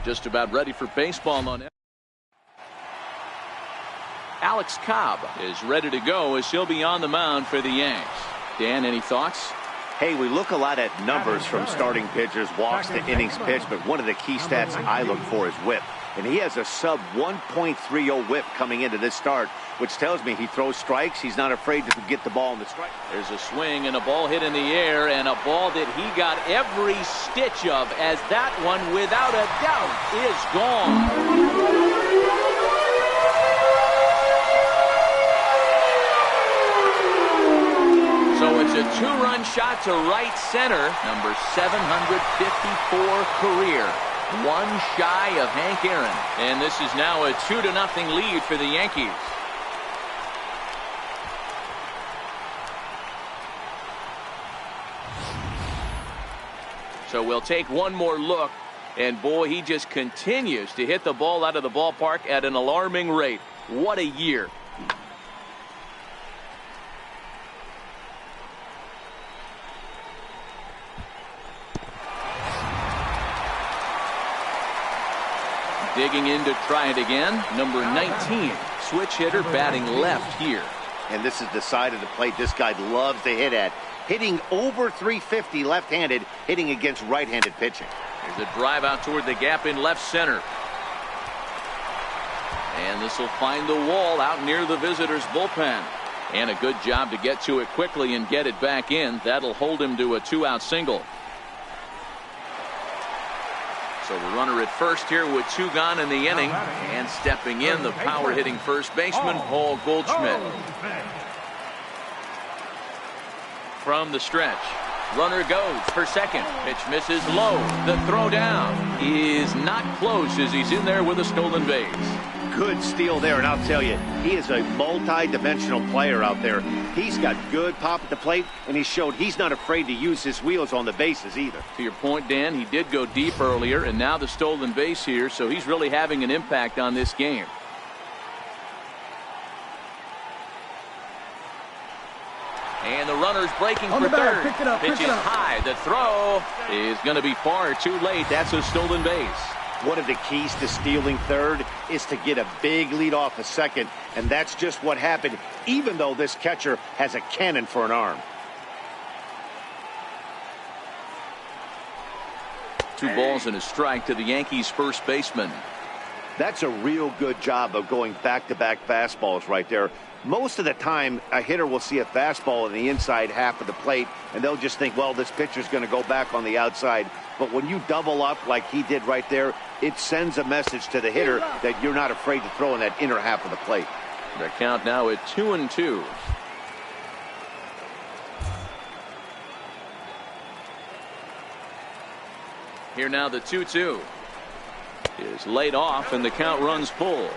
Just about ready for baseball on it. Alex Cobb is ready to go as he'll be on the mound for the Yanks. Dan, any thoughts? Hey, we look a lot at numbers from starting pitchers, walks to innings pitched, but one of the key stats I look for is whip. And he has a sub 1.30 whip coming into this start, which tells me he throws strikes. He's not afraid to get the ball in the strike. There's a swing and a ball hit in the air, and a ball that he got every stitch of, as that one, without a doubt, is gone. So it's a two-run shot to right center, number 754 career. One shy of Hank Aaron. And this is now a 2-0 lead for the Yankees. So we'll take one more look. And boy, he just continues to hit the ball out of the ballpark at an alarming rate. What a year. Digging in to try it again, number 19, switch hitter, batting left here. And this is the side of the plate this guy loves to hit at. Hitting over 350 left-handed, hitting against right-handed pitching. There's a drive out toward the gap in left center. And this will find the wall out near the visitors' bullpen. And a good job to get to it quickly and get it back in. That'll hold him to a 2-out single. So the runner at first here with 2 gone in the inning. And stepping in, the power-hitting first baseman, Paul Goldschmidt. From the stretch, runner goes for second. Pitch misses low. The throw down is not close as he's in there with a stolen base. Good steal there, and I'll tell you, he is a multi-dimensional player out there. He's got good pop at the plate, and he showed he's not afraid to use his wheels on the bases either. To your point, Dan, he did go deep earlier, and now the stolen base here, so he's really having an impact on this game. And the runner's breaking for third. Pitch is high. The throw is going to be far too late. That's a stolen base. One of the keys to stealing third is to get a big lead off a second, and that's just what happened, even though this catcher has a cannon for an arm. 2 balls and a strike to the Yankees' first baseman. That's a real good job of going back-to-back fastballs right there. Most of the time, a hitter will see a fastball in the inside half of the plate, and they'll just think, well, this pitcher's going to go back on the outside. But when you double up like he did right there, it sends a message to the hitter that you're not afraid to throw in that inner half of the plate. The count now at 2-2. Here now the 2-2 is laid off, and the count runs full.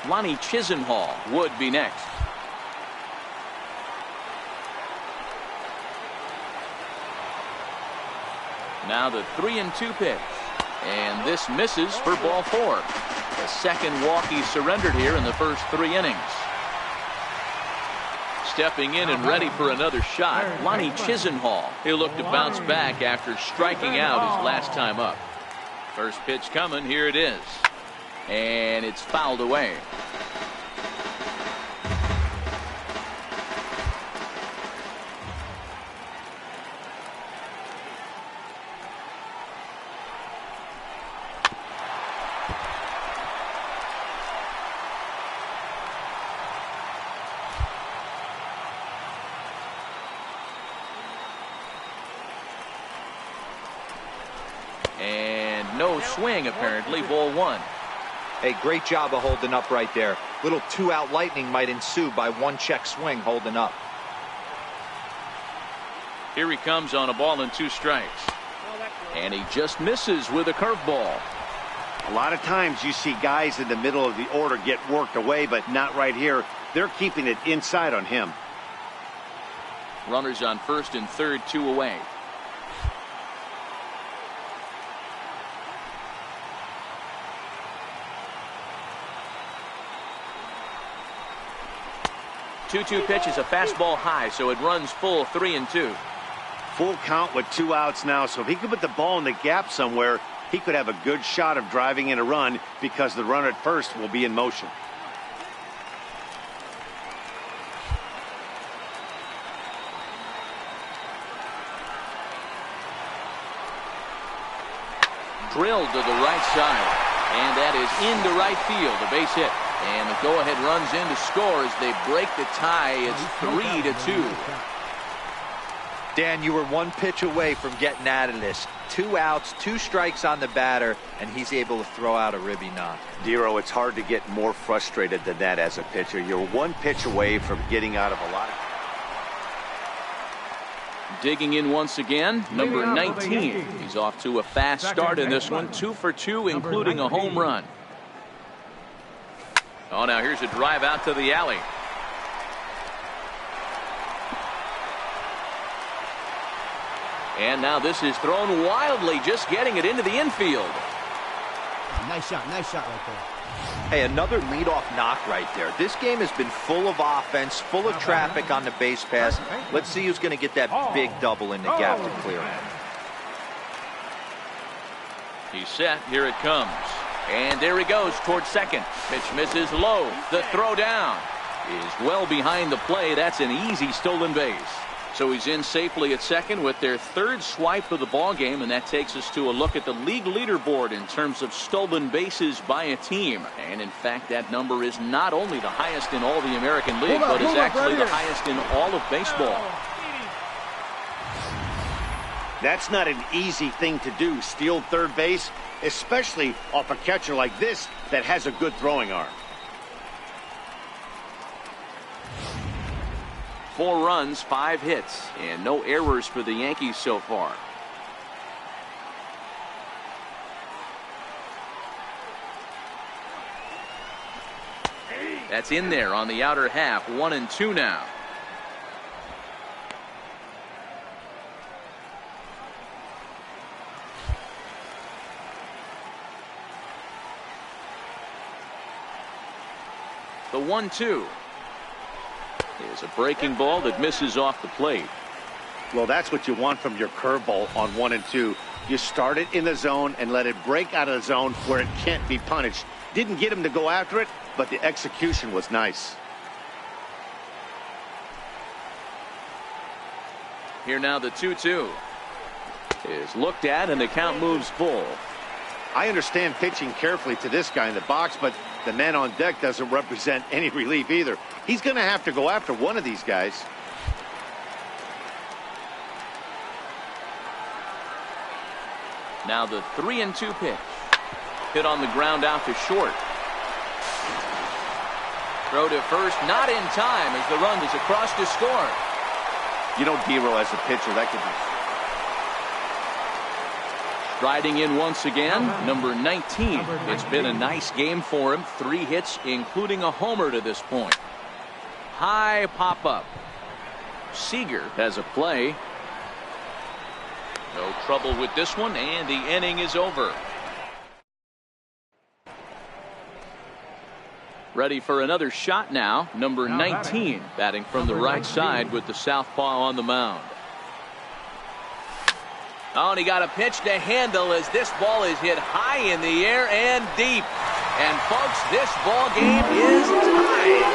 Lonnie Chisenhall would be next. Now the 3-2 pitch, and this misses for ball 4. The second walk he surrendered here in the first 3 innings. Stepping in and ready for another shot, Lonnie Chisenhall. He'll look to bounce back after striking out his last time up. First pitch coming, here it is. And it's fouled away. And no swing, apparently. Ball 1. Hey, great job of holding up right there. Little 2-out lightning might ensue by 1 check swing holding up. Here he comes on a ball and 2 strikes. And he just misses with a curveball. A lot of times you see guys in the middle of the order get worked away, but not right here. They're keeping it inside on him. Runners on first and third, 2 away. Two-two pitch is a fastball high, so it runs full 3-2. Full count with 2 outs now, so if he can put the ball in the gap somewhere, he could have a good shot of driving in a run because the runner at first will be in motion. Drilled to the right side, and that is into right field, a base hit. And the go-ahead runs in to score as they break the tie. It's 3-2. Dan, you were one pitch away from getting out of this. 2 outs, 2 strikes on the batter, and he's able to throw out a ribby knock. Dero, it's hard to get more frustrated than that as a pitcher. You're one pitch away from getting out of a lot of... Digging in once again, number 19. He's off to a fast start in this one. 2 for 2, including a home run. Oh, now here's a drive out to the alley. And now this is thrown wildly, just getting it into the infield. Nice shot right there. Hey, another leadoff knock right there. This game has been full of offense, full of traffic on the base pass. Let's see who's going to get that big double in the gap to clear him. He's set. Here it comes. And there he goes towards second. Pitch misses low. The throw down is well behind the play. That's an easy stolen base. So he's in safely at second with their 3rd swipe of the ball game, and that takes us to a look at the league leaderboard in terms of stolen bases by a team. And in fact, that number is not only the highest in all the American League, but is actually the highest in all of baseball. That's not an easy thing to do, steal third base, especially off a catcher like this that has a good throwing arm. 4 runs, 5 hits, and no errors for the Yankees so far. That's in there on the outer half. 1-2 now. The 1-2 is a breaking ball that misses off the plate. Well, that's what you want from your curveball on 1 and 2. You start it in the zone and let it break out of the zone where it can't be punished. Didn't get him to go after it, but the execution was nice. Here now the 2-2 is looked at, and the count moves full. I understand pitching carefully to this guy in the box, but the man on deck doesn't represent any relief either. He's going to have to go after one of these guys. Now the 3-2 pitch. Hit on the ground out to short. Throw to first, not in time as the run is across to score. You know, Dero, as a pitcher, that could be... Riding in once again, number 19. It's been a nice game for him. 3 hits, including a homer to this point. High pop-up. Seager has a play. No trouble with this one, and the inning is over. Ready for another shot now. Number 19, batting from the right side with the southpaw on the mound. Oh, and he got a pitch to handle as this ball is hit high in the air and deep. And folks, this ball game is tied.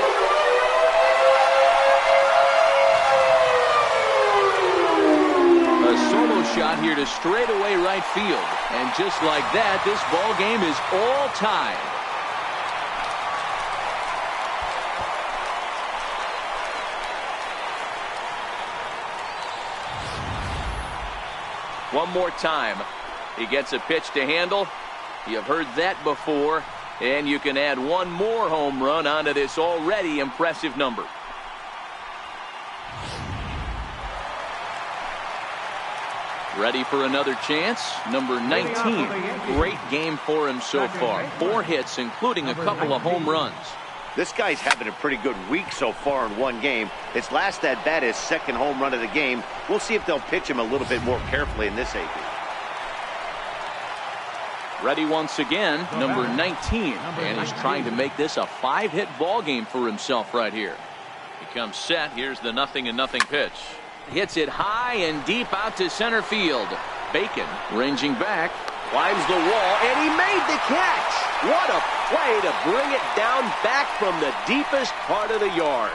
A solo shot here to straightaway right field. And just like that, this ball game is all tied. One more time. He gets a pitch to handle. You've heard that before. And you can add one more home run onto this already impressive number. Ready for another chance. Number 19. Great game for him so far. 4 hits, including a couple of home runs. This guy's having a pretty good week so far in one game. His last at bat is 2nd home run of the game. We'll see if they'll pitch him a little bit more carefully in this 8th. Ready once again, number 19. And he's trying to make this a 5-hit ball game for himself right here. He comes set. Here's the 0-0 pitch. Hits it high and deep out to center field. Bacon ranging back. Climbs the wall, and he made the catch. What a play to bring it down back from the deepest part of the yard.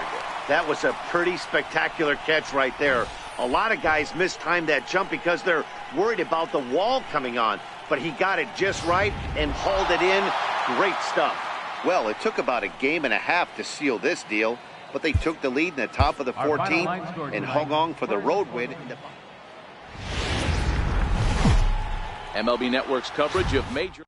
That was a pretty spectacular catch right there. A lot of guys mistime that jump because they're worried about the wall coming on. But he got it just right and hauled it in. Great stuff. Well, it took about a game and a half to seal this deal, but they took the lead in the top of the 14th and hung on for the road win. MLB Network's coverage of major.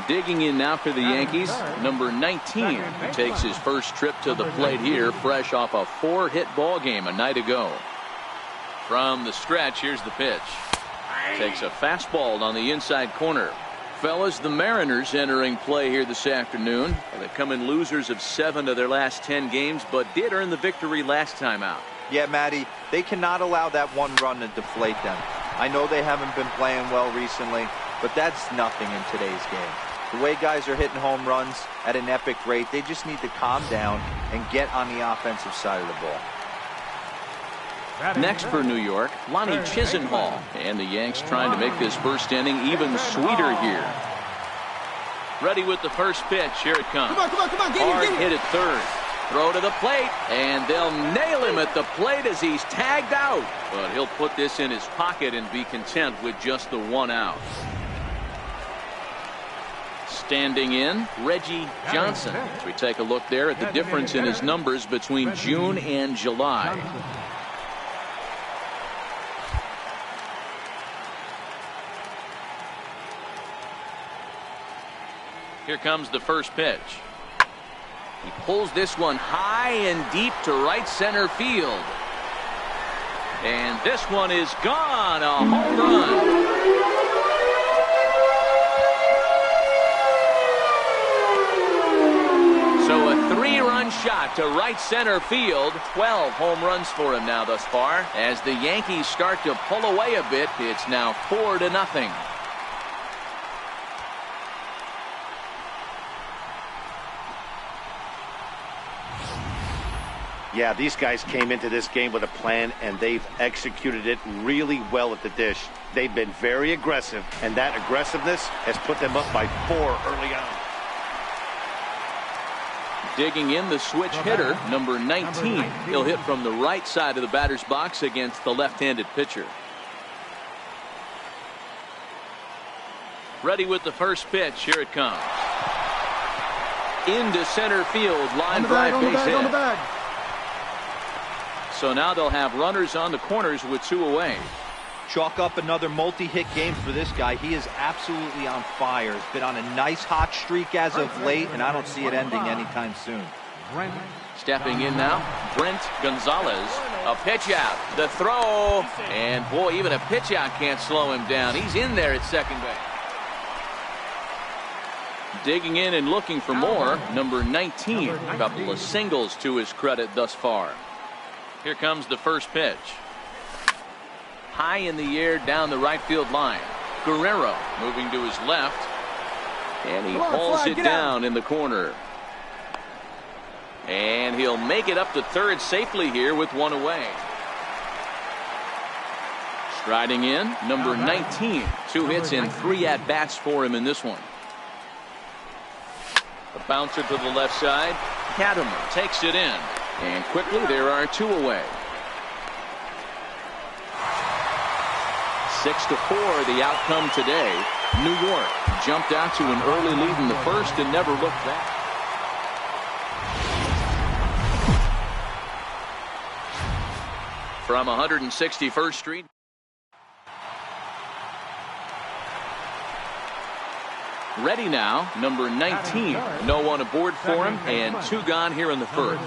Digging in now for the Yankees, number 19 takes his first trip to the plate here, fresh off a 4-hit ball game a night ago. From the stretch, here's the pitch. Takes a fastball on the inside corner. Fellas, the Mariners entering play here this afternoon. They come in losers of 7 of their last 10 games, but did earn the victory last time out. Yeah, Matty, they cannot allow that one run to deflate them. I know they haven't been playing well recently, but that's nothing in today's game. The way guys are hitting home runs at an epic rate, they just need to calm down and get on the offensive side of the ball. Next for New York, Lonnie Chisenhall. And the Yanks trying to make this first inning even sweeter here. Ready with the first pitch. Here it comes. Come on, Hard hit at third. Throw to the plate, and they'll nail him at the plate as he's tagged out. But he'll put this in his pocket and be content with just the 1 out. Standing in, Reggie Johnson. As we take a look there at the difference in his numbers between June and July. Here comes the first pitch. He pulls this one high and deep to right center field. And this one is gone. A home run. So a 3-run shot to right center field. 12 home runs for him now thus far. As the Yankees start to pull away a bit, it's now 4-0. Yeah, these guys came into this game with a plan, and they've executed it really well at the dish. They've been very aggressive, and that aggressiveness has put them up by 4 early on. Digging in, the switch hitter, number 19. He'll hit from the right side of the batter's box against the left-handed pitcher. Ready with the first pitch. Here it comes. Into center field, line drive, base hit. So now they'll have runners on the corners with 2 away. Chalk up another multi-hit game for this guy. He is absolutely on fire. He's been on a nice hot streak as of late, and I don't see it ending anytime soon. Stepping in now, Brent Gonzalez. A pitch out, the throw, and boy, even a pitch out can't slow him down. He's in there at second base. Digging in and looking for more, number 19. A couple of singles to his credit thus far. Here comes the first pitch. High in the air down the right field line. Guerrero moving to his left. And he hauls it down in the corner. And he'll make it up to third safely here with 1 away. Striding in, number 19. 2 hits and 3 at-bats for him in this one. A bouncer to the left side. Cademer takes it in. And quickly there are 2 away. 6-4 the outcome today. New York jumped out to an early lead in the first and never looked back. From 161st Street. Ready now, number 19. No one aboard for him, and 2 gone here in the first.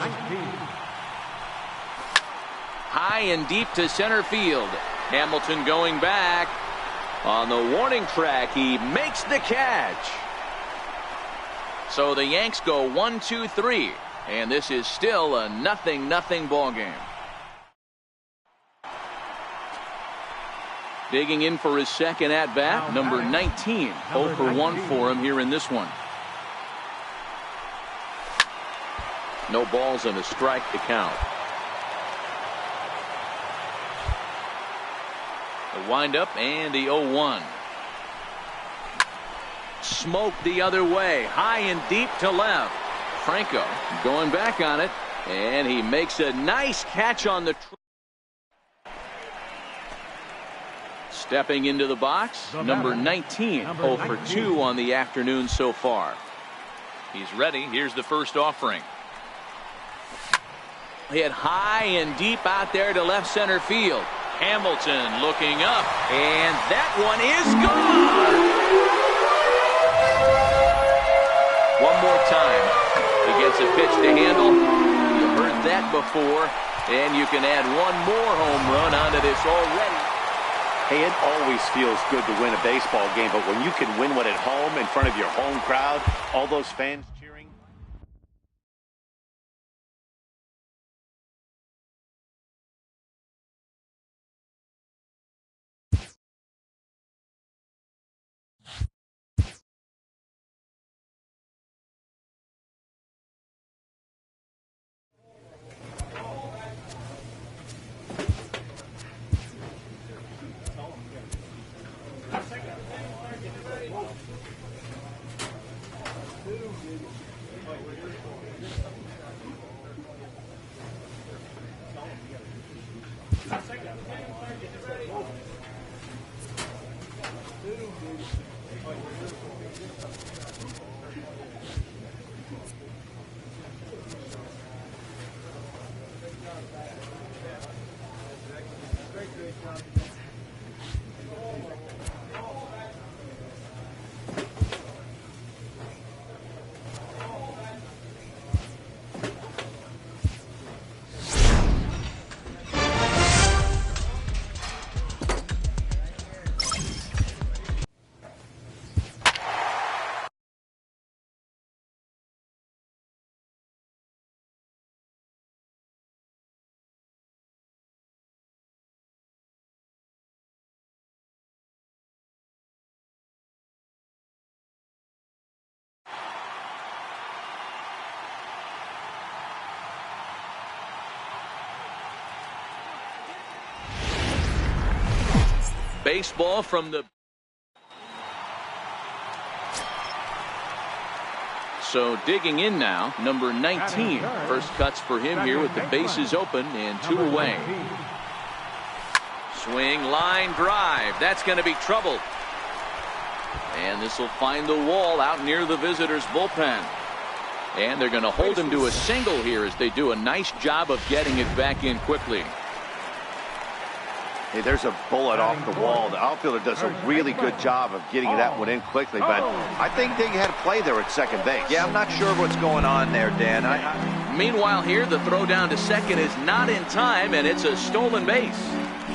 High and deep to center field. Hamilton going back. On the warning track, he makes the catch. So the Yanks go 1-2-3, and this is still a 0-0 ball game. Digging in for his second at-bat, number 19. 0 for 1 for him here in this one. No balls and a strike to count. The windup and the 0-1. Smoked the other way, high and deep to left. Franco going back on it, and he makes a nice catch on the. Stepping into the box, number 19, 0 for 2 on the afternoon so far. He's ready. Here's the first offering. Hit high and deep out there to left center field. Hamilton looking up, and that one is gone. One more time. He gets a pitch to handle. You've heard that before, and you can add one more home run onto this already. Hey, it always feels good to win a baseball game, but when you can win one at home in front of your home crowd, all those fans cheering. Baseball from the. So digging in now, number 19. First cuts for him here with the bases open and 2 away. Swing, line drive. That's going to be trouble. And this will find the wall out near the visitors' bullpen. And they're going to hold him to a single here as they do a nice job of getting it back in quickly. Hey, there's a bullet off the wall. The outfielder does a really good job of getting that one in quickly, but I think they had a play there at second base. Yeah, I'm not sure what's going on there, Dan. Meanwhile here, the throw down to second is not in time, and it's a stolen base.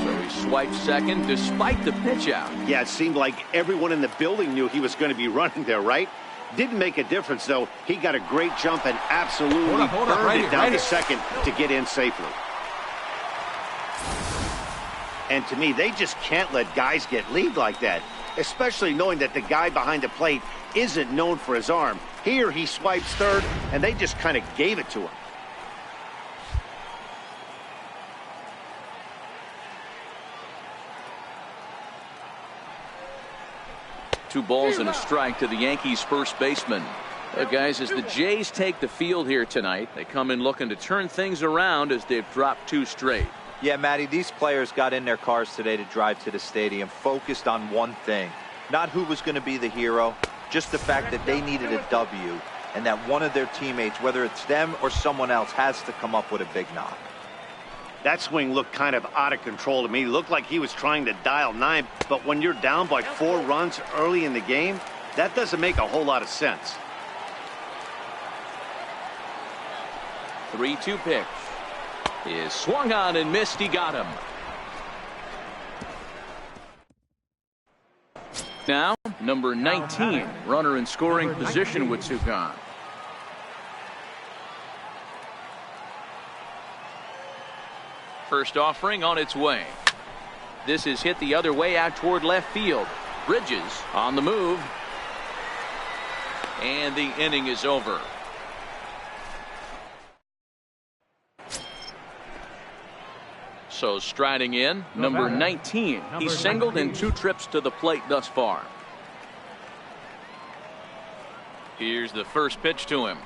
So he swipes second despite the pitch out. Yeah, it seemed like everyone in the building knew he was going to be running there, right? Didn't make a difference, though. He got a great jump and absolutely burned it down to second to get in safely. And to me, they just can't let guys get lead like that, especially knowing that the guy behind the plate isn't known for his arm. Here, he swipes third, and they just kind of gave it to him. Two balls and a strike to the Yankees' first baseman. Well, guys, as the Jays take the field here tonight, they come in looking to turn things around as they've dropped 2 straight. Yeah, Matty, these players got in their cars today to drive to the stadium, focused on one thing. Not who was going to be the hero, just the fact that they needed a W, and that one of their teammates, whether it's them or someone else, has to come up with a big knock. That swing looked kind of out of control to me. It looked like he was trying to dial 9, but when you're down by 4 runs early in the game, that doesn't make a whole lot of sense. 3-2 pitch is swung on and missed. He got him. Now number 19, runner in scoring position with 2 gone. First offering on its way. This is hit the other way out toward left field. Bridges on the move, and the inning is over. So striding in, number 19. He's singled in 2 trips to the plate thus far. Here's the first pitch to him.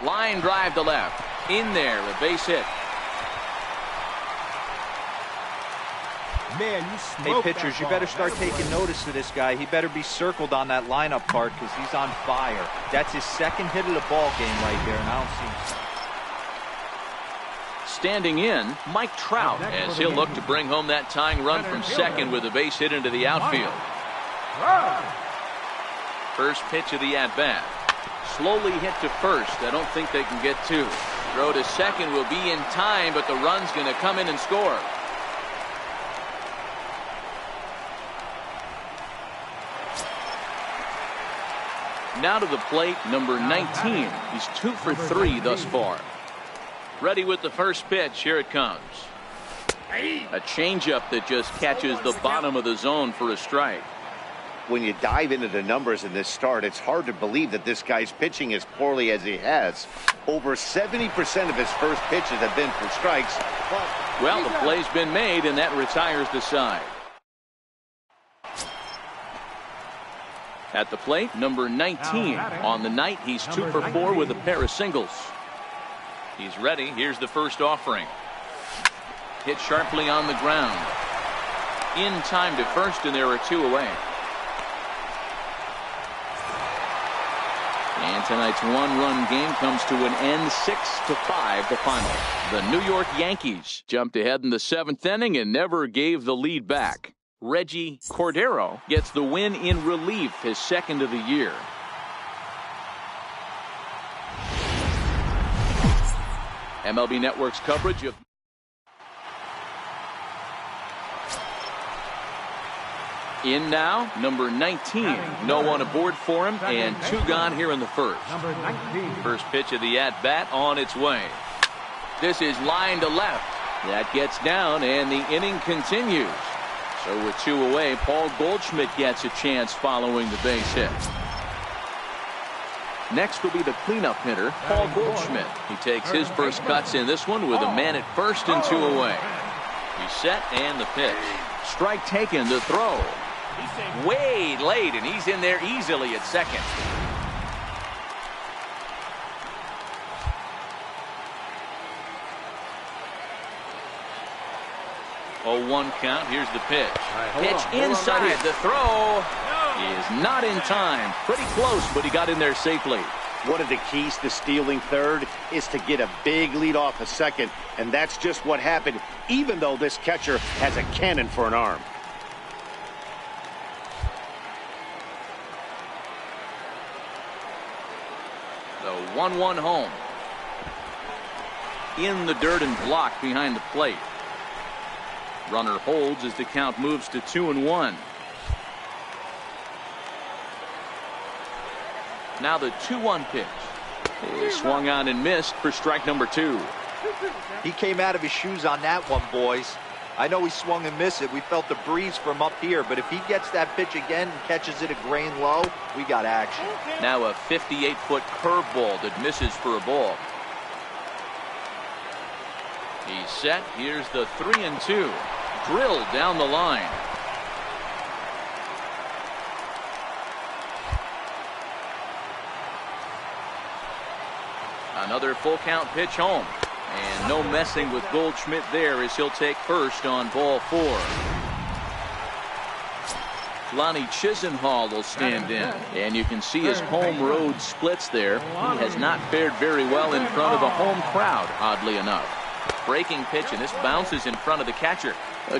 Line drive to left. In there, a base hit. Man, hey, pitchers, you better start taking notice of this guy. He better be circled on that lineup card because he's on fire. That's his 2nd hit of the ball game right there, and I don't see him. Standing in, Mike Trout, as he'll look to bring home that tying run from second with a base hit into the outfield. First pitch of the at-bat. Slowly hit to first. I don't think they can get 2. Throw to second will be in time, but the run's going to come in and score. Now to the plate, number 19. He's 2 for 3 thus far. Ready with the first pitch. Here it comes. A changeup that just catches the bottom of the zone for a strike. When you dive into the numbers in this start, it's hard to believe that this guy's pitching as poorly as he has. Over 70% of his first pitches have been for strikes. Well, the play's been made, and that retires the side. At the plate, number 19. On the night, he's 2 for 4 with a pair of singles. He's ready. Here's the first offering. Hit sharply on the ground. In time to first, and there are 2 away. And tonight's 1-run game comes to an end, 6-5 the final. The New York Yankees jumped ahead in the 7th inning and never gave the lead back. Reggie Cordero gets the win in relief, his 2nd of the year. MLB Network's coverage of in now, number 19. No one aboard for him, and 2 gone here in the first. First pitch of the at-bat on its way. This is line to left. That gets down, and the inning continues. So with 2 away, Paul Goldschmidt gets a chance following the base hit. Next will be the cleanup hitter, Paul Goldschmidt. He takes his first cuts in this one with a man at first and 2 away. He's set, and the pitch. Strike taken, the throw. Way late, and he's in there easily at second. 0-1 count. Here's the pitch. Pitch inside. The throw is not in time. Pretty close, but he got in there safely. One of the keys to stealing third is to get a big lead off a second, and that's just what happened, even though this catcher has a cannon for an arm. The 1-1 home. In the dirt and blocked behind the plate. Runner holds as the count moves to 2-1. Now the 2-1 pitch. He swung on and missed for strike number 2. He came out of his shoes on that one, boys. I know he swung and missed it. We felt the breeze from up here, but if he gets that pitch again and catches it a grain low, we got action. Now a 58-foot curveball that misses for a ball. He's set. Here's the 3-2. Drilled down the line. Another full count pitch home. And no messing with Goldschmidt there as he'll take first on ball 4. Lonnie Chisenhall will stand in. And you can see his home road splits there. He has not fared very well in front of the home crowd, oddly enough. Breaking pitch, and this bounces in front of the catcher.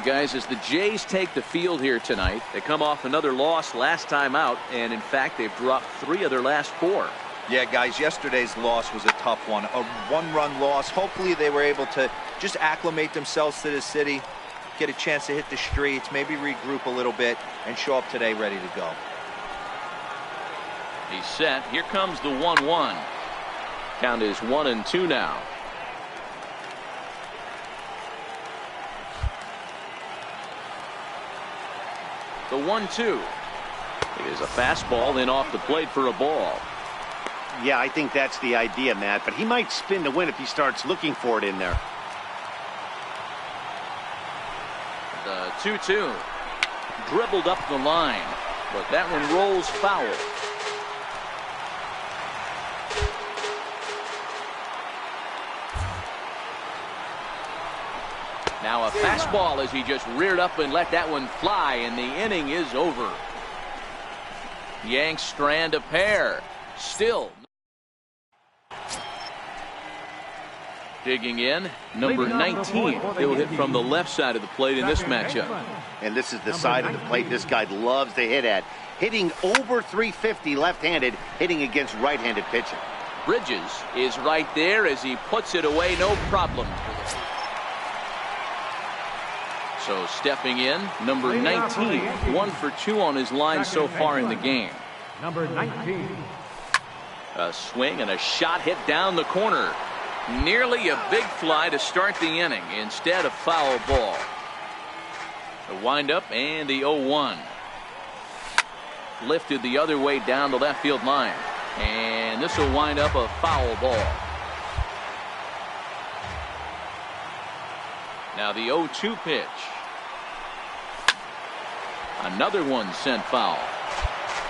Guys, as the Jays take the field here tonight, they come off another loss last time out, and in fact, they've dropped 3 of their last 4. Yeah, guys, yesterday's loss was a tough one. A 1-run loss. Hopefully they were able to just acclimate themselves to the city, get a chance to hit the streets, maybe regroup a little bit, and show up today ready to go. He's set. Here comes the 1-1. Count is 1-2 now. The 1-2. It is a fastball, then off the plate for a ball. Yeah, I think that's the idea, Matt, but he might spin to win if he starts looking for it in there. The 2-2. Dribbled up the line, but that one rolls foul. Now a fastball as he just reared up and let that one fly, and the inning is over. Yanks strand a pair. Still. Digging in, number 19. He'll hit from the left side of the plate in this matchup. And this is the side of the plate this guy loves to hit at. Hitting over 350 left-handed, hitting against right-handed pitching. Bridges is right there as he puts it away, no problem. So stepping in, number 19. 1 for 2 on his line so far in the game. Number 19. A swing and a shot hit down the corner. Nearly a big fly to start the inning. Instead, a foul ball. The windup and the 0-1. Lifted the other way down the left field line. And this will wind up a foul ball. Now the 0-2 pitch. Another one sent foul.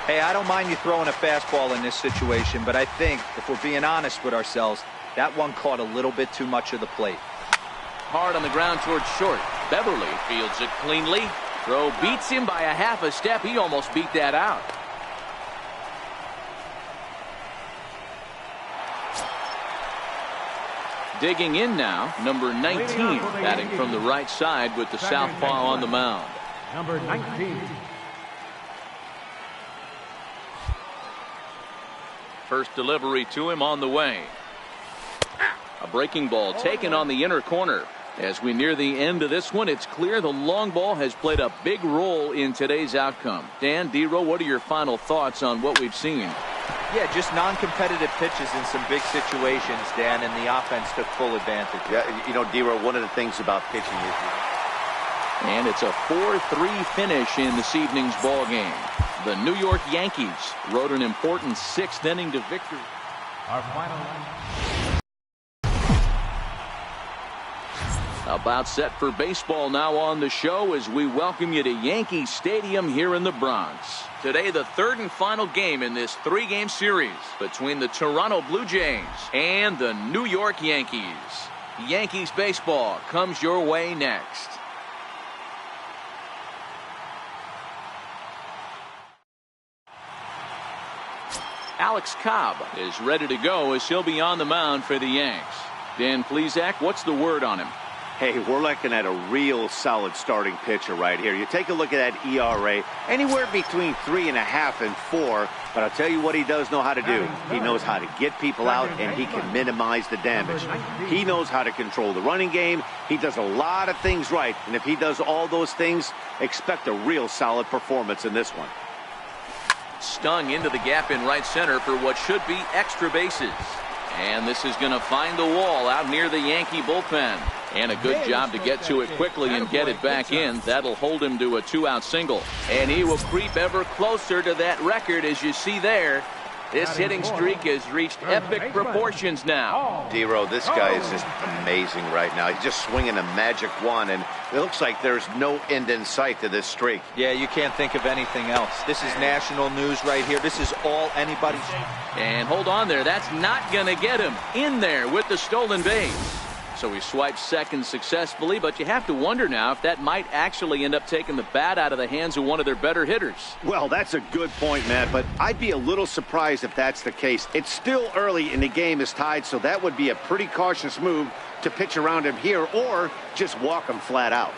Hey, I don't mind you throwing a fastball in this situation, but I think if we're being honest with ourselves, that one caught a little bit too much of the plate. Hard on the ground towards short. Beverly fields it cleanly. Throw beats him by a half a step. He almost beat that out. Digging in now, number 19, batting from the right side with the southpaw on the mound. Number 19. First delivery to him on the way. A breaking ball taken on the inner corner. As we near the end of this one, it's clear the long ball has played a big role in today's outcome. Dan, D-Row, what are your final thoughts on what we've seen? Yeah, just non-competitive pitches in some big situations, Dan, and the offense took full advantage. Yeah, you know, D-Row, one of the things about pitching is... And it's a 4-3 finish in this evening's ball game. The New York Yankees rode an important 6th inning to victory. Our final. About set for baseball now on the show as we welcome you to Yankee Stadium here in the Bronx. Today, the third and final game in this 3-game series between the Toronto Blue Jays and the New York Yankees. Yankees baseball comes your way next. Alex Cobb is ready to go as he'll be on the mound for the Yanks. Dan Plesac, what's the word on him? Hey, we're looking at a real solid starting pitcher right here. You take a look at that ERA, anywhere between 3.5 and 4. But I'll tell you what he does know how to do. He knows how to get people out, and he can minimize the damage. He knows how to control the running game. He does a lot of things right. And if he does all those things, expect a real solid performance in this one. Stung into the gap in right center for what should be extra bases. And this is going to find the wall out near the Yankee bullpen. And a good job to get to it quickly and get it back in. That'll hold him to a 2-out single. And he will creep ever closer to that record, as you see there. This hitting streak has reached epic proportions now. D-Row, this guy is just amazing right now. He's just swinging a magic wand, and it looks like there's no end in sight to this streak. Yeah, you can't think of anything else. This is national news right here. This is all anybody's. And hold on there. That's not going to get him in there with the stolen base. So he swipes second successfully, but you have to wonder now if that might actually end up taking the bat out of the hands of one of their better hitters. Well, that's a good point, Matt, but I'd be a little surprised if that's the case. It's still early and the game is tied, so that would be a pretty cautious move to pitch around him here or just walk him flat out.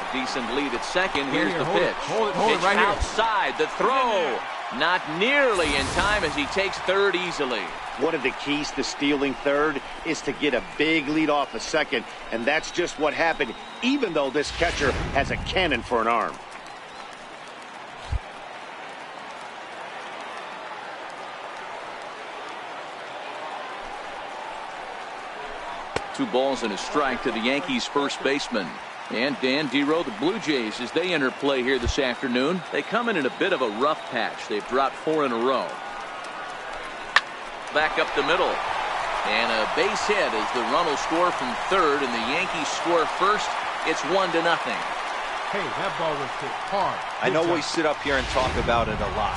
A decent lead at second. Here's the pitch. Hold it right here. Outside the throw. Not nearly in time as he takes third easily. One of the keys to stealing third is to get a big lead off of second, and that's just what happened, even though this catcher has a cannon for an arm. Two balls and a strike to the Yankees' first baseman. And Dan, D-Row, the Blue Jays, as they enter play here this afternoon, they come in a bit of a rough patch. They've dropped 4 in a row. Back up the middle. And a base hit as the run will score from third and the Yankees score first. It's 1-0. Hey, that ball was hit hard. I know Good we job. sit up here and talk about it a lot.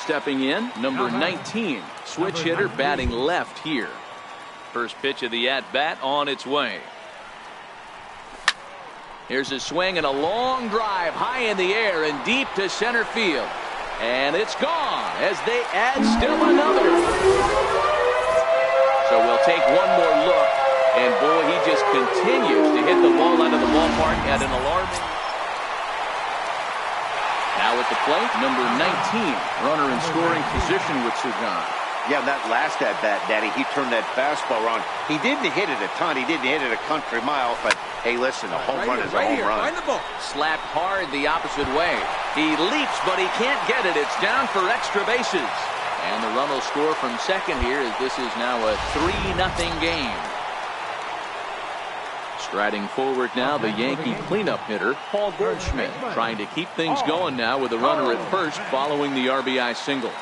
Stepping in, number 19, switch hitter batting left here. First pitch of the at-bat on its way. Here's a swing and a long drive high in the air and deep to center field. And it's gone as they add still another. So we'll take one more look. And boy, he just continues to hit the ball out of the ballpark at an alarming. Now at the plate, number 19, runner in scoring position with Sugan. Yeah, that last at-bat, Daddy, he turned that fastball around. He didn't hit it a ton. He didn't hit it a country mile. But, hey, listen, a home run is a home run. Find the ball. Slapped hard the opposite way. He leaps, but he can't get it. It's down for extra bases. And the run will score from second here as this is now a 3-0 game. Striding forward now, the Yankee cleanup hitter, Paul Goldschmidt, trying to keep things going now with a runner at first following the RBI single.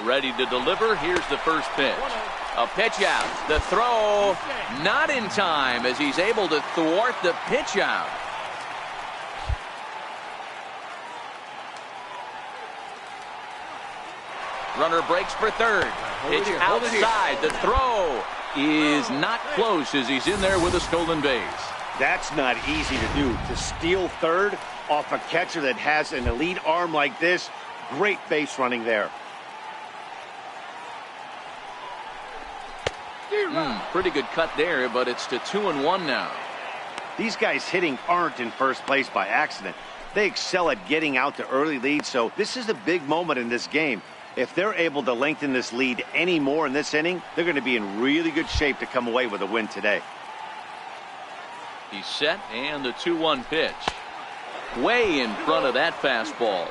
Ready to deliver. Here's the first pitch. A pitch out. The throw not in time as he's able to thwart the pitch out. Runner breaks for third. Pitch outside. The throw is not close as he's in there with a stolen base. That's not easy to do. To steal third off a catcher that has an elite arm like this, great base running there. Pretty good cut there, but it's to 2-1 now. These guys hitting aren't in first place by accident. They excel at getting out to early leads, so this is a big moment in this game. If they're able to lengthen this lead any more in this inning, they're going to be in really good shape to come away with a win today. He's set, and the 2-1 pitch. Way in front of that fastball.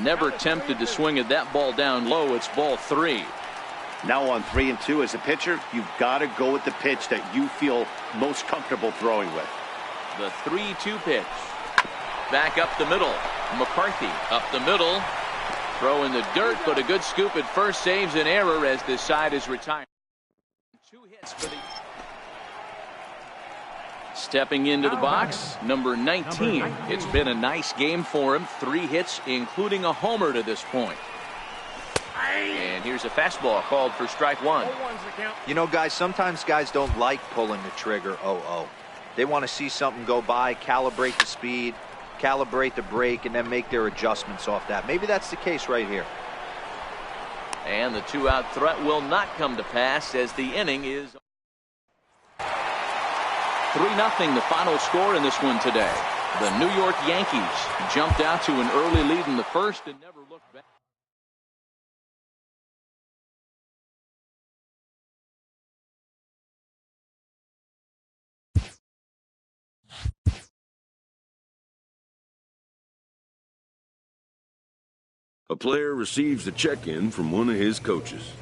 Never tempted to swing at that ball down low. It's ball 3. Now on 3-2 as a pitcher, you've got to go with the pitch that you feel most comfortable throwing with. The 3-2 pitch. Back up the middle. McCarthy up the middle. Throw in the dirt, but a good scoop at first saves an error as this side is retired. 2 hits for the... Stepping into the box, number 19. It's been a nice game for him. 3 hits, including a homer to this point. And here's a fastball called for strike 1. You know, guys, sometimes guys don't like pulling the trigger 0-0. They want to see something go by, calibrate the speed, calibrate the break, and then make their adjustments off that. Maybe that's the case right here. And the 2-out threat will not come to pass as the inning is 3-0 the final score in this one today. The New York Yankees jumped out to an early lead in the first and never looked back. A player receives a check-in from one of his coaches.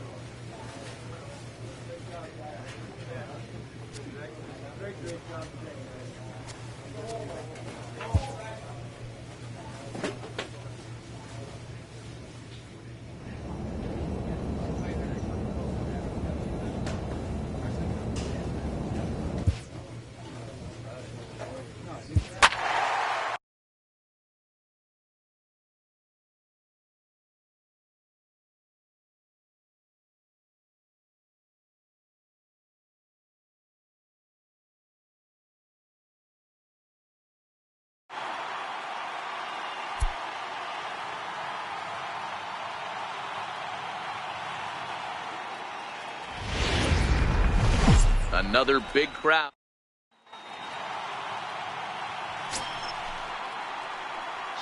Another big crowd.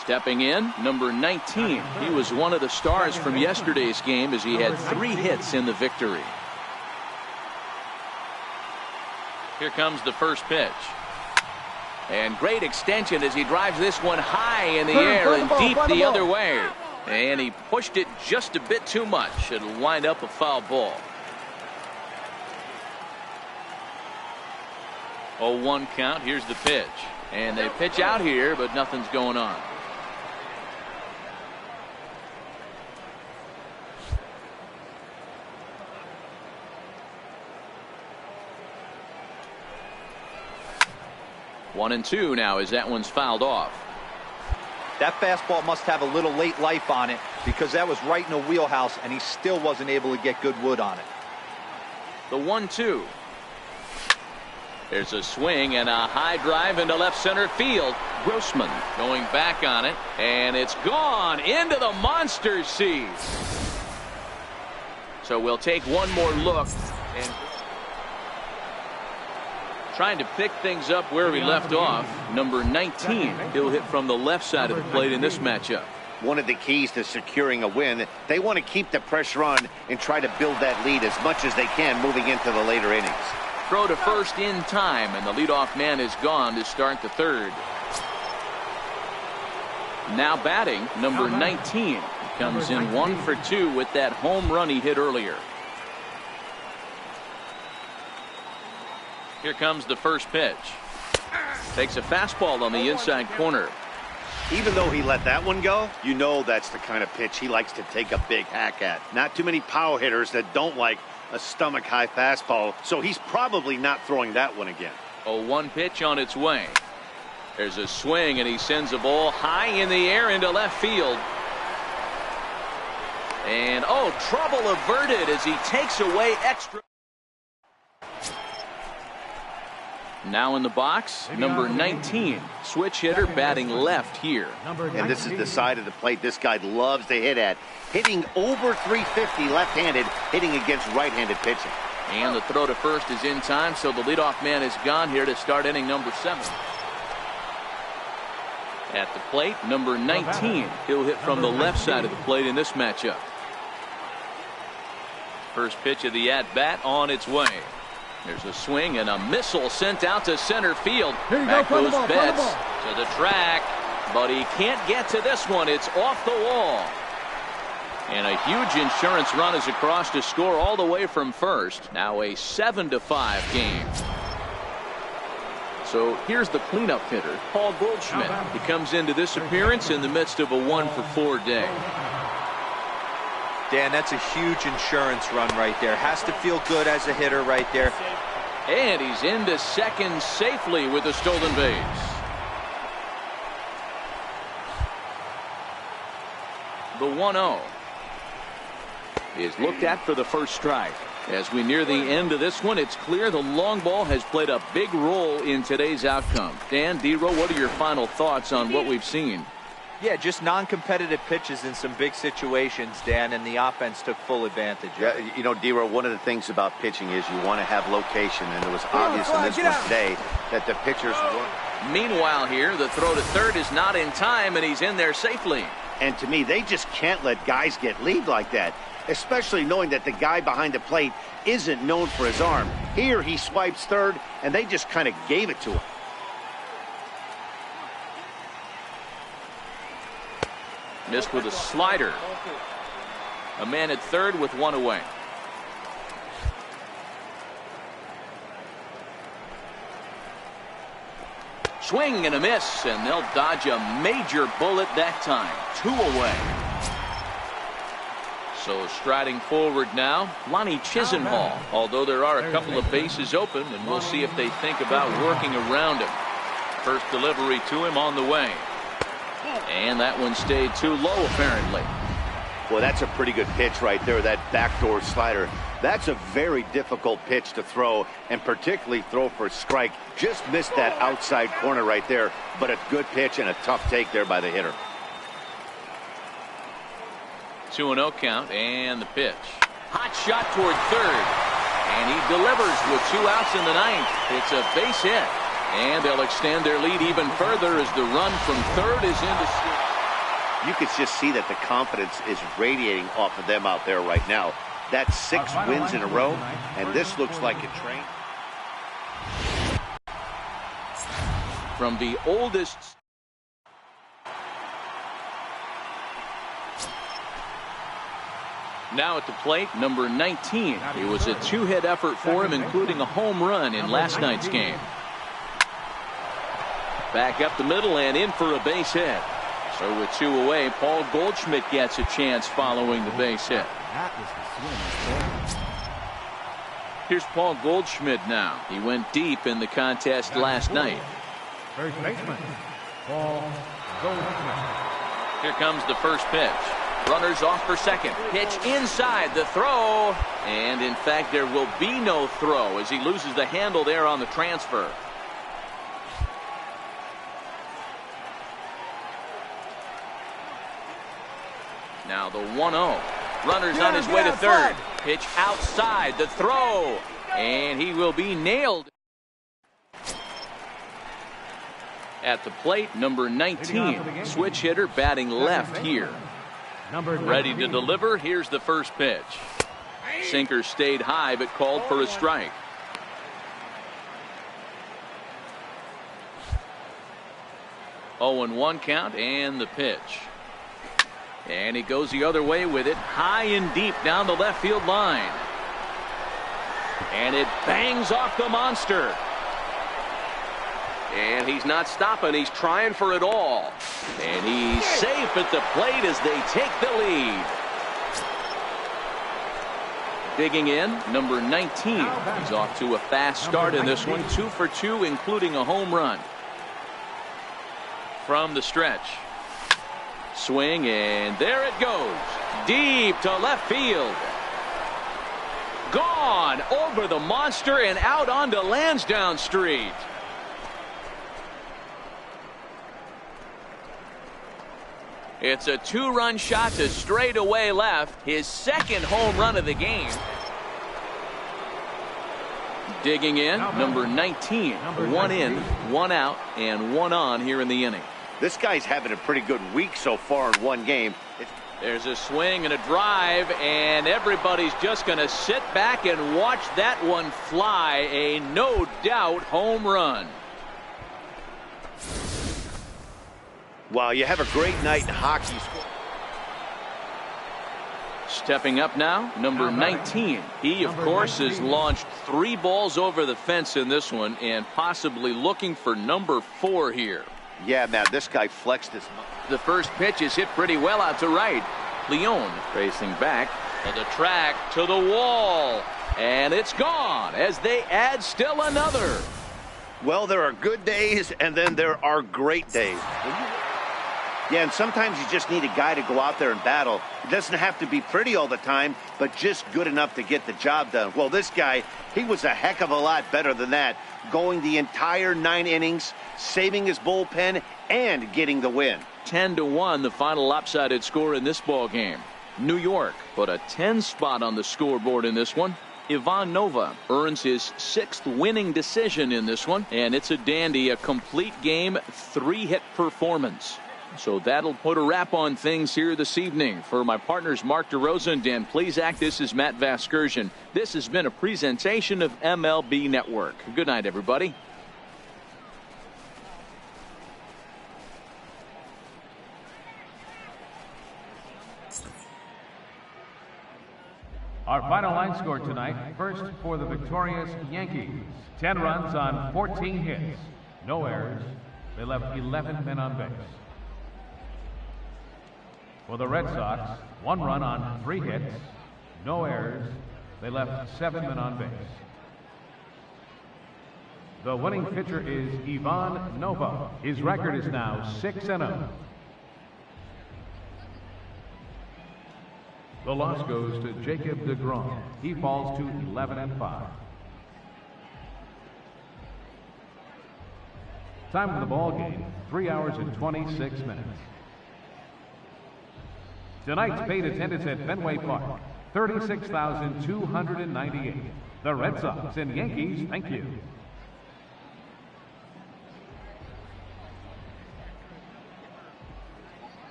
Stepping in, number 19. He was one of the stars from yesterday's game as he had 3 hits in the victory. Here comes the first pitch. And great extension as he drives this one high in the air and deep the other way. And he pushed it just a bit too much. It'll wind up a foul ball. 0-1 count. Here's the pitch. And they pitch out here, but nothing's going on. 1-2 now as that one's fouled off. That fastball must have a little late life on it because that was right in the wheelhouse and he still wasn't able to get good wood on it. The 1-2. There's a swing and a high drive into left center field. Grossman going back on it, and it's gone into the monster seats. So we'll take one more look. And trying to pick things up where we left off. Number 19. He'll hit from the left side of the plate in this matchup. One of the keys to securing a win, they want to keep the pressure on and try to build that lead as much as they can moving into the later innings. Throw to first in time, and the leadoff man is gone to start the third. Now batting, number 19. He comes in 1 for 2 with that home run he hit earlier. Here comes the first pitch. Takes a fastball on the inside corner. Even though he let that one go, you know that's the kind of pitch he likes to take a big hack at. Not too many power hitters that don't like a stomach-high fastball, so he's probably not throwing that one again. A 1 pitch on its way. There's a swing, and he sends a ball high in the air into left field. And, oh, trouble averted as he takes away extra. Now in the box, number 19. Switch hitter batting left here. And this is the side of the plate this guy loves to hit at. Hitting over 350 left-handed, hitting against right-handed pitching. And the throw to first is in time, so the leadoff man is gone here to start inning number 7. At the plate, number 19. He'll hit from the left side of the plate in this matchup. First pitch of the at-bat on its way. There's a swing and a missile sent out to center field. Back goes Betts to the track, but he can't get to this one. It's off the wall. And a huge insurance run is across to score all the way from first. Now a 7-5 game. So here's the cleanup hitter, Paul Goldschmidt. He comes into this appearance in the midst of a 1 for 4 day. Dan, that's a huge insurance run right there. Has to feel good as a hitter right there. And he's into second safely with a stolen base. The 1-0 is looked at for the first strike. As we near the end of this one, it's clear the long ball has played a big role in today's outcome. Dan, D-Row, what are your final thoughts on what we've seen? Yeah, just non-competitive pitches in some big situations, Dan, and the offense took full advantage. Yeah, you know, D-Row, one of the things about pitching is you want to have location, and it was obvious in this one today that the pitchers weren't. Meanwhile here, the throw to third is not in time, and he's in there safely. And to me, they just can't let guys get lead like that, especially knowing that the guy behind the plate isn't known for his arm. Here he swipes third, and they just kind of gave it to him. Missed with a slider. A man at third with 1 away. Swing and a miss, and they'll dodge a major bullet that time. 2 away. So striding forward now, Lonnie Chisenhall. Although there are a couple of bases open, and we'll see if they think about working around him. First delivery to him on the way. And that one stayed too low, apparently. Well, that's a pretty good pitch right there, that backdoor slider. That's a very difficult pitch to throw, and particularly throw for a strike. Just missed that outside corner right there, but a good pitch and a tough take there by the hitter. 2-0 count, and the pitch. Hot shot toward third, and he delivers with 2 outs in the 9th. It's a base hit. And they'll extend their lead even further as the run from third is into. You could just see that the confidence is radiating off of them out there right now. That's 6 wins in a row, and this looks like a train. From the oldest. Now at the plate, number 19. It was a 2-hit effort for him, including a home run in last night's game. Back up the middle and in for a base hit. So with 2 away, Paul Goldschmidt gets a chance following the base hit. Here's Paul Goldschmidt now. He went deep in the contest last night. First baseman, Paul Goldschmidt. Here comes the first pitch. Runners off for second. Pitch inside the throw. And in fact, there will be no throw as he loses the handle there on the transfer. Now the 1-0. Runners on his way to third. Pitch outside the throw. And he will be nailed. At the plate, number 19. Switch hitter batting left here. Ready to deliver. Here's the first pitch. Sinker stayed high but called for a strike. Oh, and 1 count and the pitch. And he goes the other way with it, high and deep down the left field line. And it bangs off the monster. And he's not stopping. He's trying for it all. And he's safe at the plate as they take the lead. Digging in, number 19. He's off to a fast start in this one. 2 for 2, including a home run. From the stretch. Swing, and there it goes. Deep to left field. Gone over the monster and out onto Lansdowne Street. It's a 2-run shot to straightaway left. His second home run of the game. Digging in, number 19. 1 in, 1 out, and 1 on here in the inning. This guy's having a pretty good week so far in one game. There's a swing and a drive, and everybody's just going to sit back and watch that one fly. A no doubt home run. Wow, you have a great night in hockey. Stepping up now, number 19. He, of course, has launched 3 balls over the fence in this one and possibly looking for number 4 here. Yeah, man, this guy flexed his. The first pitch is hit pretty well out to right. Leone racing back to the track, to the wall. And it's gone as they add still another. Well, there are good days and then there are great days. Yeah, and sometimes you just need a guy to go out there and battle. It doesn't have to be pretty all the time, but just good enough to get the job done. Well, this guy, he was a heck of a lot better than that, going the entire 9 innings, saving his bullpen, and getting the win. 10-1, the final lopsided score in this ball game. New York put a 10 spot on the scoreboard in this one. Ivan Nova earns his 6th winning decision in this one, and it's a dandy, a complete game, 3-hit performance. So that'll put a wrap on things here this evening. For my partners Mark DeRosa and Dan Plesac, this is Matt Vasgersian. This has been a presentation of MLB Network. Good night, everybody. Our final line score tonight, first for the victorious Yankees. 10 runs on 14 hits. No errors. They left 11 men on base. For the Red Sox, 1 run on 3 hits. No errors. They left 7 men on base. The winning pitcher is Ivan Nova. His record is now 6-0. The loss goes to Jacob deGrom. He falls to 11-5. Time of the ball game, 3 hours and 26 minutes. Tonight's paid attendance at Fenway Park, 36,298. The Red Sox and Yankees, thank you.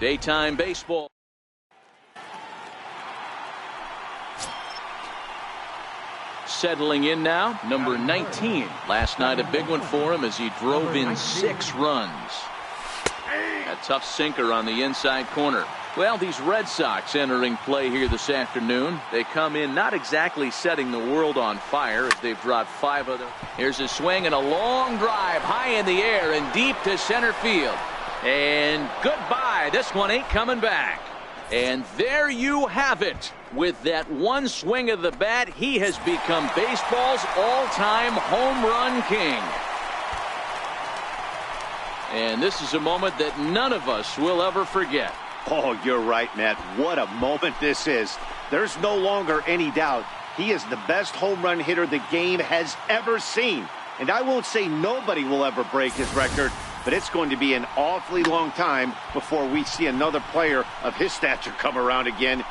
Daytime baseball. Settling in now, number 19. Last night a big one for him as he drove in 6 runs. A tough sinker on the inside corner. Well, these Red Sox entering play here this afternoon. They come in not exactly setting the world on fire as they've dropped 5 other. Here's a swing and a long drive high in the air and deep to center field. And goodbye. This one ain't coming back. And there you have it. With that one swing of the bat, he has become baseball's all-time home run king. And this is a moment that none of us will ever forget. Oh, you're right, Matt. What a moment this is. There's no longer any doubt. He is the best home run hitter the game has ever seen. And I won't say nobody will ever break his record, but it's going to be an awfully long time before we see another player of his stature come around again.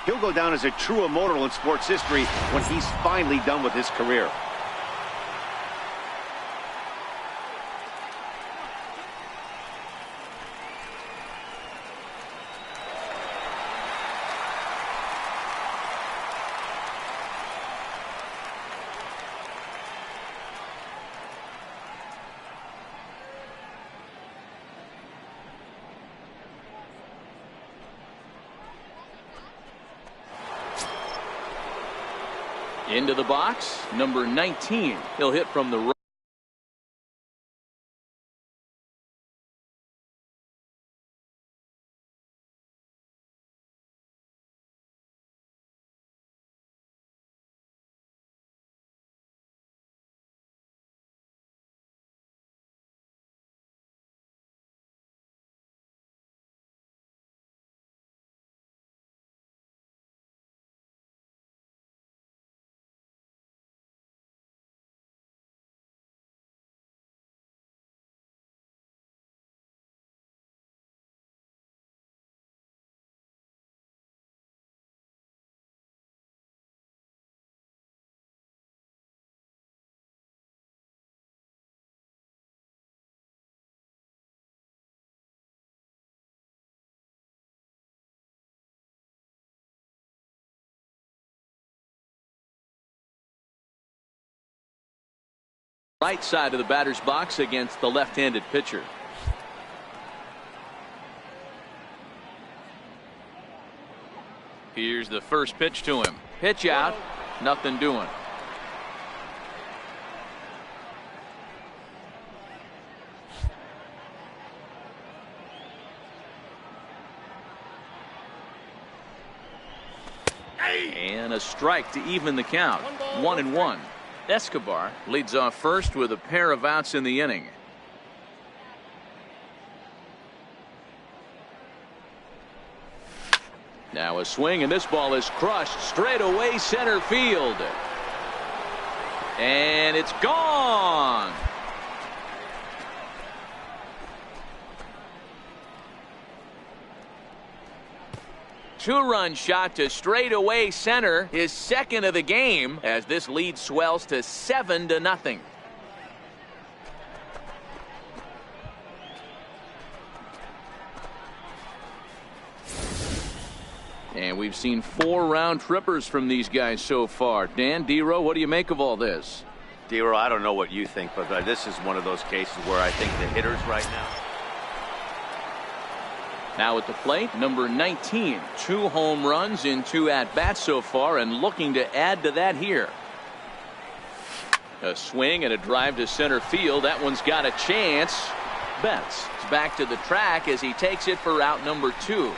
He'll go down as a true immortal in sports history when he's finally done with his career. Into the box, number 19. He'll hit from the right. Right side of the batter's box against the left-handed pitcher. Here's the first pitch to him. Pitch out. Nothing doing. And a strike to even the count. 1-1. Escobar leads off first with a pair of outs in the inning. Now a swing, and this ball is crushed straight away center field. And it's gone. Two-run shot to straightaway center, his second of the game, as this lead swells to 7-0. And we've seen 4 round trippers from these guys so far. Dan, Dero, what do you make of all this? Dero, I don't know what you think, but this is one of those cases where I think the hitters right now. Now at the plate, number 19. 2 home runs in 2 at-bats so far, and looking to add to that here. A swing and a drive to center field. That one's got a chance. Betts is back to the track as he takes it for out number 2.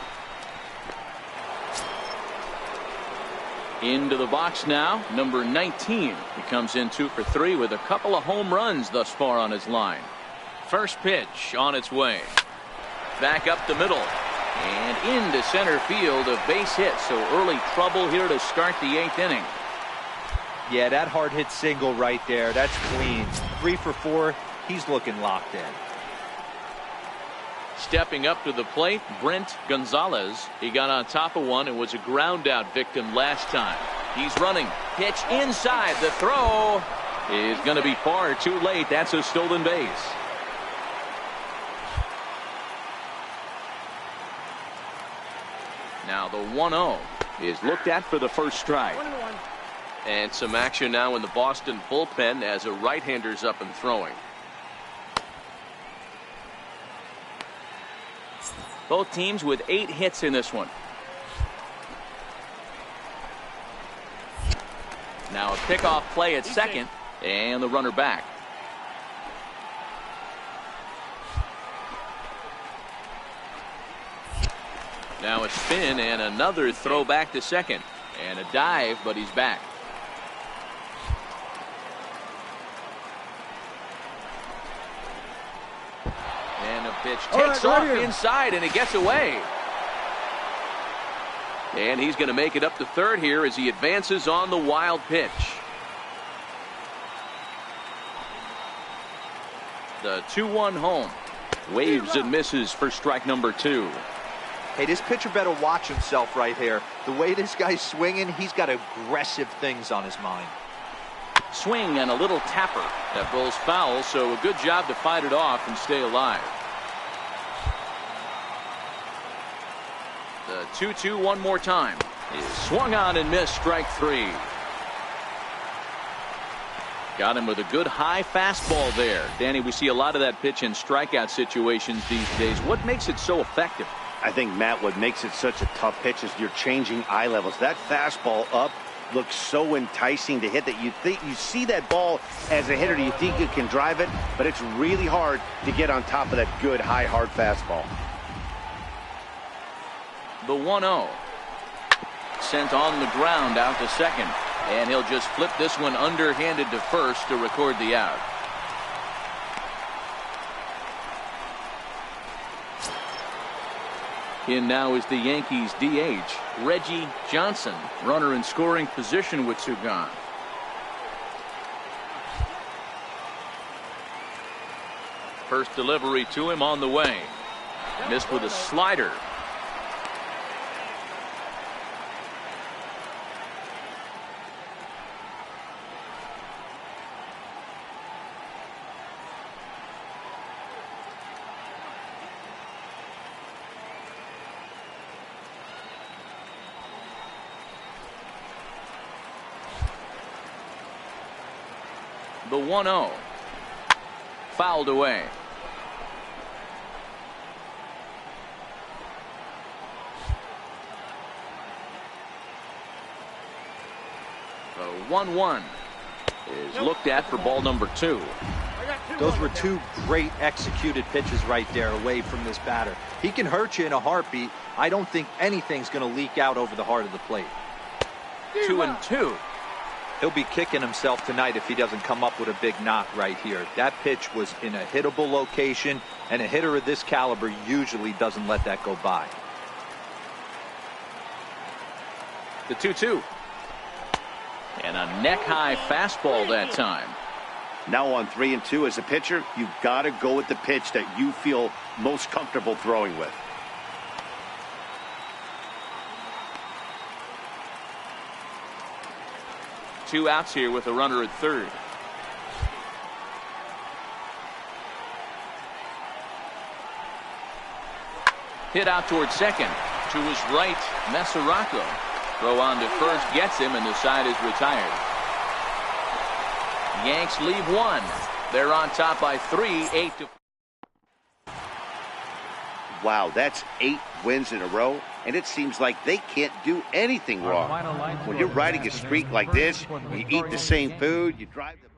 Into the box now, number 19. He comes in 2 for 3 with a couple of home runs thus far on his line. First pitch on its way. Back up the middle and into center field, a base hit. So early trouble here to start the 8th inning. Yeah, that hard hit single right there. That's clean. 3 for 4. He's looking locked in. Stepping up to the plate, Brent Gonzalez. He got on top of one and was a ground out victim last time. He's running. Pitch inside. The throw is going to be far too late. That's a stolen base. Now the 1-0 is looked at for the first strike. And some action now in the Boston bullpen as a right-hander's up and throwing. Both teams with 8 hits in this one. Now a pickoff play at second, and the runner back. Now a spin and another throw back to second, and a dive, but he's back. And a pitch takes off inside, and it gets away. And he's going to make it up to third here as he advances on the wild pitch. The 2-1 home. Waves and misses for strike number 2. Hey, this pitcher better watch himself right here. The way this guy's swinging, he's got aggressive things on his mind. Swing and a little tapper. That ball's foul, so a good job to fight it off and stay alive. The 2-2 one more time. Is swung on and missed, strike 3. Got him with a good high fastball there. Danny, we see a lot of that pitch in strikeout situations these days. What makes it so effective? I think, Matt, what makes it such a tough pitch is you're changing eye levels. That fastball up looks so enticing to hit that you think you see that ball as a hitter, you think you can drive it, but it's really hard to get on top of that good high hard fastball. The 1-0 sent on the ground out to second, and he'll just flip this one underhanded to first to record the out. In now is the Yankees DH, Reggie Johnson, runner in scoring position with 2 gone. First delivery to him on the way. Missed with a slider. The 1-0 fouled away. The 1-1 is looked at for ball number 2. Those were 2 great executed pitches right there away from this batter. He can hurt you in a heartbeat. I don't think anything's going to leak out over the heart of the plate. 2-2. He'll be kicking himself tonight if he doesn't come up with a big knock right here. That pitch was in a hittable location, and a hitter of this caliber usually doesn't let that go by. The 2-2. And a neck-high fastball that time. Now on 3-2 as a pitcher, you've got to go with the pitch that you feel most comfortable throwing with. Two outs here with a runner at third. Hit out towards second. To his right, Mesoraco. Throw on to first gets him, and the side is retired. Yanks leave 1. They're on top by 3, 8-4. Wow, that's 8 wins in a row, and it seems like they can't do anything wrong. When you're riding a streak like this, you eat the same food, you drive the